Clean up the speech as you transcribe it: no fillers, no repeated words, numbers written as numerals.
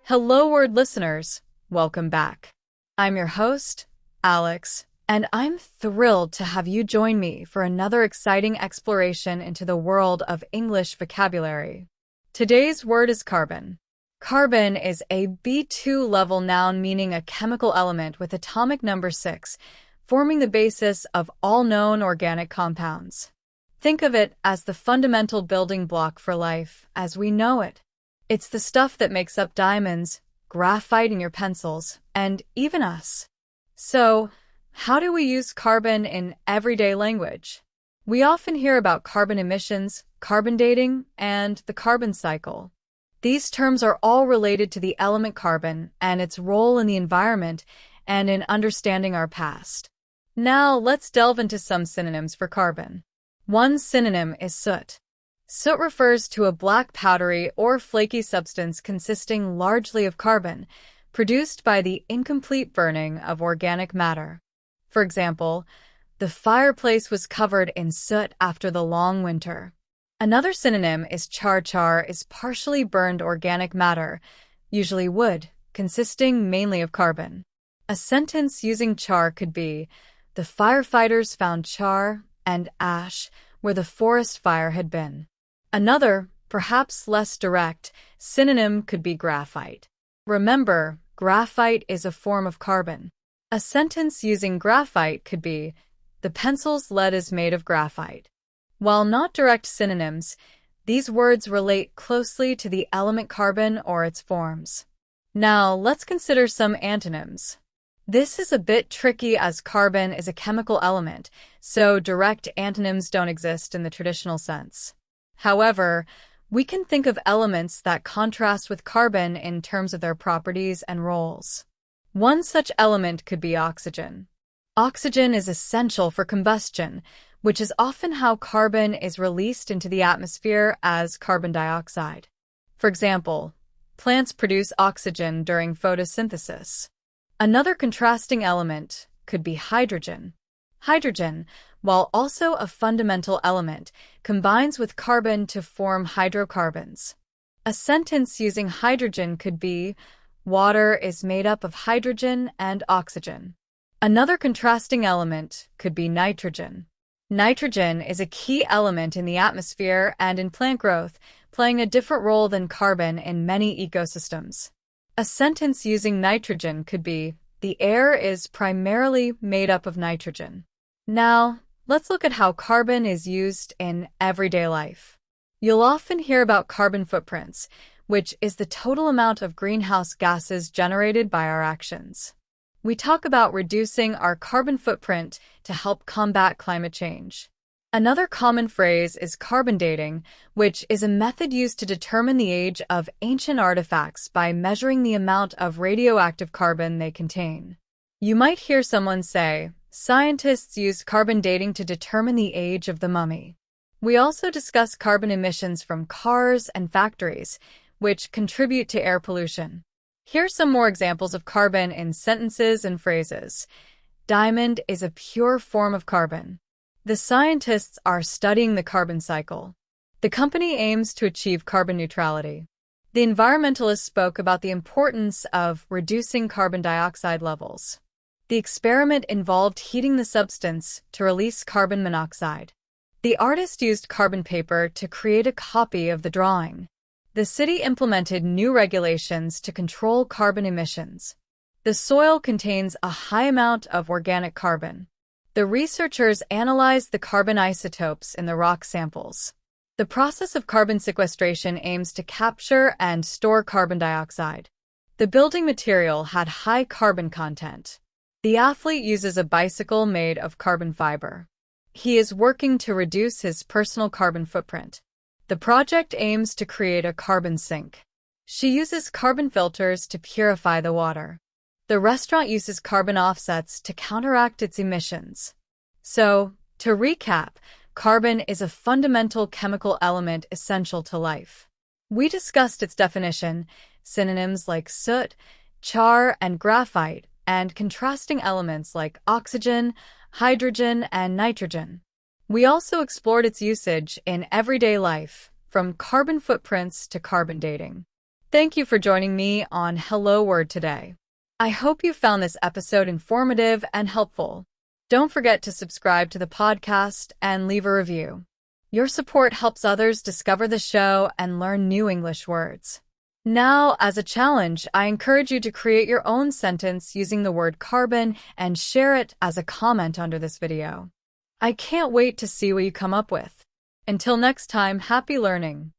Hello, word listeners. Welcome back. I'm your host, Alex, and I'm thrilled to have you join me for another exciting exploration into the world of English vocabulary. Today's word is carbon. Carbon is a B2 level noun meaning a chemical element with atomic number 6, forming the basis of all known organic compounds. Think of it as the fundamental building block for life as we know it. It's the stuff that makes up diamonds, graphite in your pencils, and even us. So, how do we use carbon in everyday language? We often hear about carbon emissions, carbon dating, and the carbon cycle. These terms are all related to the element carbon and its role in the environment and in understanding our past. Now, let's delve into some synonyms for carbon. One synonym is soot. Soot refers to a black powdery or flaky substance consisting largely of carbon, produced by the incomplete burning of organic matter. For example, the fireplace was covered in soot after the long winter. Another synonym is char. Char is partially burned organic matter, usually wood, consisting mainly of carbon. A sentence using char could be, the firefighters found char and ash where the forest fire had been. Another, perhaps less direct, synonym could be graphite. Remember, graphite is a form of carbon. A sentence using graphite could be, the pencil's lead is made of graphite. While not direct synonyms, these words relate closely to the element carbon or its forms. Now, let's consider some antonyms. This is a bit tricky as carbon is a chemical element, so direct antonyms don't exist in the traditional sense. However, we can think of elements that contrast with carbon in terms of their properties and roles. One such element could be oxygen. Oxygen is essential for combustion, which is often how carbon is released into the atmosphere as carbon dioxide. For example, plants produce oxygen during photosynthesis. Another contrasting element could be hydrogen. Hydrogen, while also a fundamental element, combines with carbon to form hydrocarbons. A sentence using hydrogen could be, water is made up of hydrogen and oxygen. Another contrasting element could be nitrogen. Nitrogen is a key element in the atmosphere and in plant growth, playing a different role than carbon in many ecosystems. A sentence using nitrogen could be, the air is primarily made up of nitrogen. Now, let's look at how carbon is used in everyday life. You'll often hear about carbon footprints, which is the total amount of greenhouse gases generated by our actions. We talk about reducing our carbon footprint to help combat climate change. Another common phrase is carbon dating, which is a method used to determine the age of ancient artifacts by measuring the amount of radioactive carbon they contain. You might hear someone say, scientists used carbon dating to determine the age of the mummy. We also discuss carbon emissions from cars and factories, which contribute to air pollution. Here's some more examples of carbon in sentences and phrases. Diamond is a pure form of carbon. The scientists are studying the carbon cycle. The company aims to achieve carbon neutrality. The environmentalists spoke about the importance of reducing carbon dioxide levels. The experiment involved heating the substance to release carbon monoxide. The artist used carbon paper to create a copy of the drawing. The city implemented new regulations to control carbon emissions. The soil contains a high amount of organic carbon. The researchers analyzed the carbon isotopes in the rock samples. The process of carbon sequestration aims to capture and store carbon dioxide. The building material had high carbon content. The athlete uses a bicycle made of carbon fiber. He is working to reduce his personal carbon footprint. The project aims to create a carbon sink. She uses carbon filters to purify the water. The restaurant uses carbon offsets to counteract its emissions. So, to recap, carbon is a fundamental chemical element essential to life. We discussed its definition, synonyms like soot, char, and graphite, and contrasting elements like oxygen, hydrogen, and nitrogen. We also explored its usage in everyday life, from carbon footprints to carbon dating. Thank you for joining me on Hello Word today. I hope you found this episode informative and helpful. Don't forget to subscribe to the podcast and leave a review. Your support helps others discover the show and learn new English words. Now, as a challenge, I encourage you to create your own sentence using the word carbon and share it as a comment under this video. I can't wait to see what you come up with. Until next time, happy learning!